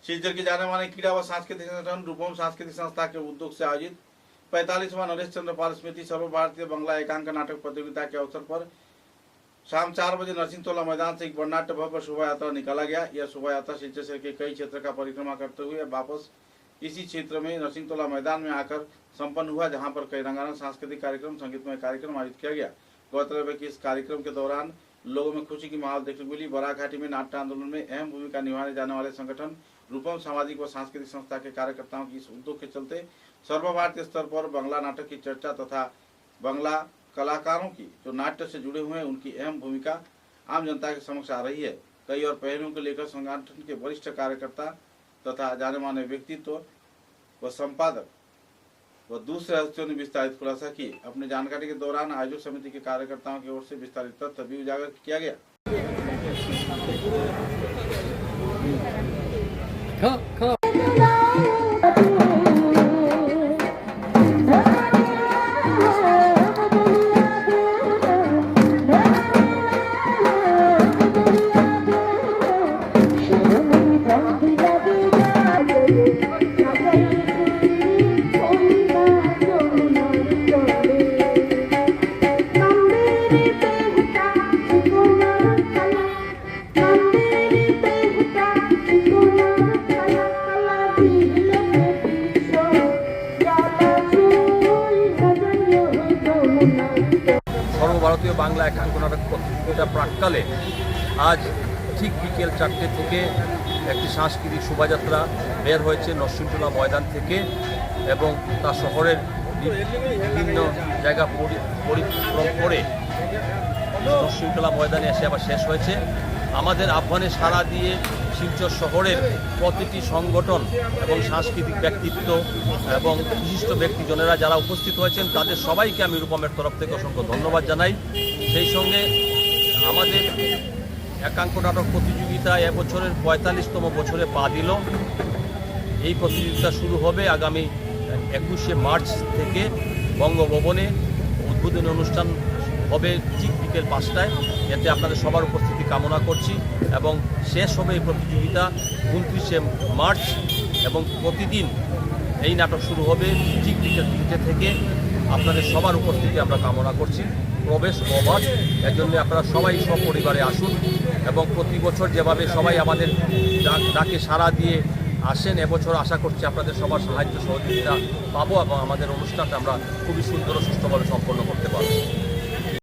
शिलचर के जाने माने क्रीड़ा व सांस्कृतिक संगठन रूपम सांस्कृतिक संस्था के उद्योग से आयोजित 45वां नरेश चंद्र पाल स्मृति सर्वभारतीय बांग्ला एकांक नाटक प्रतियोगिता के अवसर पर शाम 4 बजे नरसिंहतोला मैदान से एक वर्णाढ्य भव्य शोभा यात्रा निकाला गया। यह शोभा यात्रा शिलचर शहर के कई क्षेत्र का परिक्रमा करते हुए वापस इसी क्षेत्र में नरसिंहतोला मैदान में आकर संपन्न हुआ, जहां पर कई रंगारंग सांस्कृतिक कार्यक्रम, संगीतमय कार्यक्रम आयोजित किया गया। गौरतलब है कि इस कार्यक्रम के दौरान लोगों में खुशी की माहौल देखने को मिली। बराक घाटी में नाट्य आंदोलन में अहम भूमिका निभाने जाने वाले संगठन रूपम सामाजिक व सांस्कृतिक संस्था के कार्यकर्ताओं की इस उद्योग के चलते सर्वभारतीय स्तर पर बांग्ला नाटक की चर्चा तथा बांग्ला कलाकारों की जो नाट्य से जुड़े हुए हैं उनकी अहम भूमिका आम जनता के समक्ष आ रही है। कई और पहलुओं को लेकर संगठन के वरिष्ठ कार्यकर्ता तथा जाने माने व्यक्तित्व व संपादक व दूसरे हस्तियों ने विस्तारित खुलासा की। अपनी जानकारी के दौरान आयोजक समिति के कार्यकर्ताओं की ओर से विस्तारित तथ्य भी उजागर किया गया। সর্বভারতীয় বাংলা একাঙ্ক নাটক প্রতিযোগিতা প্রাক্কালে আজ ঠিক বিকেল 4টে থেকে একটি সাংস্কৃতিক শোভাযাত্রা বের হয়েছে নরসিংহতলা ময়দান থেকে এবং তা শহরের বিভিন্ন জায়গা পরিক্রম করে নরসিংহতলা ময়দানে এসে আবার শেষ হয়েছে। আমাদের আহ্বানে সাড়া দিয়ে শিলচর শহরের প্রতিটি সংগঠন এবং সাংস্কৃতিক ব্যক্তিত্ব এবং বিশিষ্ট ব্যক্তিজনেরা যারা উপস্থিত হয়েছেন তাদের সবাইকে আমি রূপমের তরফ থেকে অসংখ্য ধন্যবাদ জানাই। সেই সঙ্গে আমাদের একাঙ্ক নাটক প্রতিযোগিতা এবছরের 45তম বছরে পা দিল। এই প্রতিযোগিতা শুরু হবে আগামী 21শে মার্চ থেকে বঙ্গভবনে। উদ্বোধনী অনুষ্ঠান হবে ঠিক বিকেল 5টায়। এতে আপনাদের সবার উপস্থিতি কামনা করছি এবং শেষ হবে এই প্রতিযোগিতা 29শে মার্চ এবং প্রতিদিন এই নাটক শুরু হবে ঠিক বিকেল 3টে থেকে। আপনাদের সবার উপস্থিতি আমরা কামনা করছি। প্রবেশ অবাধ, এর জন্য আপনারা সবাই সপরিবারে আসুন এবং প্রতি বছর যেভাবে সবাই আমাদের ডাকে সাড়া দিয়ে আসেন, এবছর আশা করছি আপনাদের সবার সাহায্য সহযোগিতা পাবো এবং আমাদের অনুষ্ঠানটা আমরা খুবই সুন্দর ও সুষ্ঠুভাবে সম্পন্ন করতে পারব।